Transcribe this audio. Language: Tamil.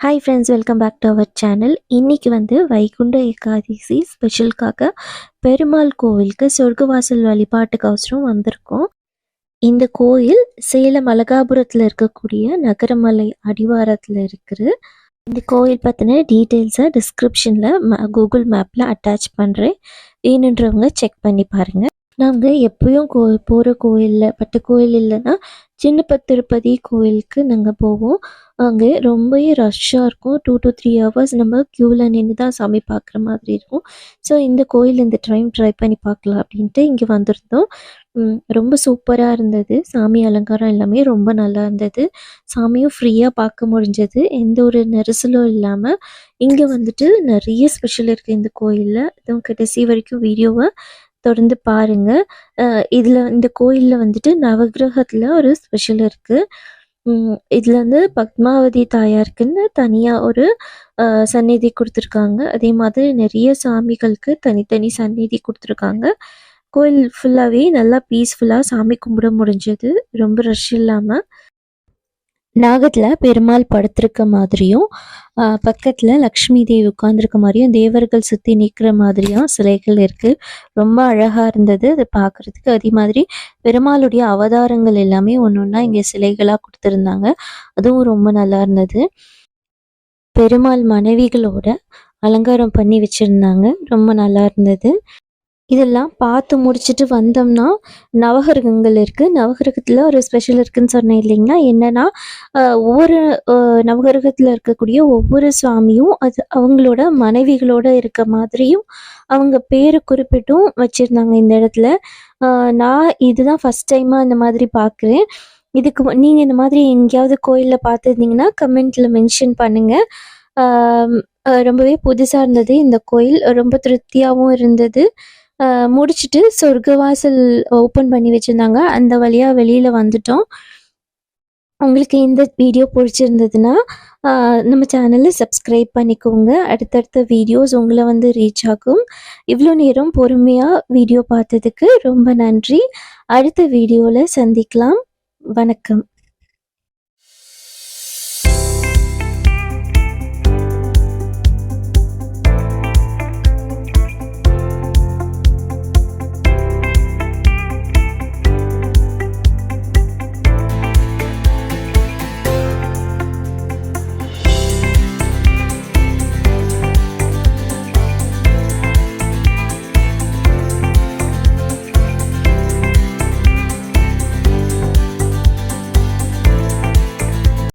Hi friends, welcome back to our channel. இன்றைக்கி வந்து வைகுண்ட ஏகாதசி ஸ்பெஷலுக்காக பெருமாள் கோவிலுக்கு சொர்க்கவாசல் வழிபாட்டுக்கோசரம் வந்திருக்கோம். இந்த கோயில் சேலம் அழகாபுரத்தில் இருக்கக்கூடிய நகரமலை அடிவாரத்தில் இருக்குது. இந்த கோயில் பற்றின டீட்டெயில்ஸை டிஸ்கிரிப்ஷனில் கூகுள் மேப்பில் அட்டாச் பண்ணுறேன். வேணுன்றவங்க செக் பண்ணி பாருங்கள். நாங்கள் எப்பயும் போகிற கோயிலில் பட்டு கோயில் இல்லைன்னா சின்ன திருப்பதி கோயிலுக்கு நாங்கள் போவோம். அங்கே ரொம்பவே ரஷ்ஷாக இருக்கும். 2 to 3 hours நம்ம க்யூவில் நின்று தான் சாமி பார்க்குற மாதிரி இருக்கும். ஸோ இந்த கோயில் இந்த டைம் ட்ரை பண்ணி பார்க்கலாம் அப்படின்ட்டு இங்கே வந்திருந்தோம். ரொம்ப சூப்பராக இருந்தது. சாமி அலங்காரம் எல்லாமே ரொம்ப நல்லா இருந்தது. சாமியும் ஃப்ரீயாக பார்க்க முடிஞ்சது. எந்த ஒரு நெரிசலும் இல்லாமல். இங்கே வந்துட்டு நிறைய ஸ்பெஷல் இருக்குது இந்த கோயிலில். இதுவும் கடைசி வரைக்கும் வீடியோவை தொடர்ந்து பாருங்கள். இதில் இந்த கோயிலில் வந்துட்டு நவகிரகத்தில் ஒரு ஸ்பெஷல் இருக்குது. இதில் வந்து பத்மாவதி தாயாருக்குன்னு தனியாக ஒரு சந்நிதி கொடுத்துருக்காங்க. அதே மாதிரி நிறைய சாமிகளுக்கு தனித்தனி சந்நிதி கொடுத்துருக்காங்க. கோயில் ஃபுல்லாகவே நல்லா பீஸ்ஃபுல்லாக சாமி கும்பிட முடிஞ்சது, ரொம்ப ரஷ் இல்லாமல். நாகத்தில் பெருமாள் படுத்திருக்க மாதிரியும் பக்கத்தில் லக்ஷ்மி தேவி உட்காந்துருக்க மாதிரியும் தேவர்கள் சுற்றி நிற்கிற மாதிரியும் சிலைகள் இருக்குது. ரொம்ப அழகாக இருந்தது அது பார்க்குறதுக்கு. அதே மாதிரி பெருமாளுடைய அவதாரங்கள் எல்லாமே ஒன்று ஒன்றா இங்கே சிலைகளாக கொடுத்துருந்தாங்க. அதுவும் ரொம்ப நல்லா இருந்தது. பெருமாள் மனைவிகளோட அலங்காரம் பண்ணி வச்சுருந்தாங்க. ரொம்ப நல்லா இருந்தது. இதெல்லாம் பார்த்து முடிச்சுட்டு வந்தோம்னா நவகிரகங்கள் இருக்குது. நவகிரகத்தில் ஒரு ஸ்பெஷல் இருக்குதுன்னு சொன்னேன் இல்லைங்களா. என்னென்னா ஒவ்வொரு நவகிரகத்தில் இருக்கக்கூடிய ஒவ்வொரு சுவாமியும் அது அவங்களோட மனைவிகளோடு இருக்க மாதிரியும் அவங்க பேரை குறிப்பிட்டும் வச்சுருந்தாங்க இந்த இடத்துல. நான் இதுதான் ஃபஸ்ட் டைமாக இந்த மாதிரி பார்க்குறேன். இதுக்கு நீங்கள் இந்த மாதிரி எங்கேயாவது கோயிலில் பார்த்துருந்தீங்கன்னா கமெண்ட்டில் மென்ஷன் பண்ணுங்கள். ரொம்பவே புதுசாக இருந்தது இந்த கோயில். ரொம்ப திருப்தியாகவும் இருந்தது. முடிச்சுட்டு சொர்க்கவாசல் ஓப்பன் பண்ணி வச்சுருந்தாங்க. அந்த வழியாக வெளியில் வந்துட்டோம். உங்களுக்கு இந்த வீடியோ பிடிச்சிருந்ததுன்னா நம்ம சேனலை சப்ஸ்கிரைப் பண்ணிக்கோங்க. அடுத்தடுத்த வீடியோஸ் உங்களை வந்து ரீச் ஆகும். இவ்வளோ நேரம் பொறுமையாக வீடியோ பார்த்ததுக்கு ரொம்ப நன்றி. அடுத்த வீடியோவில் சந்திக்கலாம். வணக்கம்.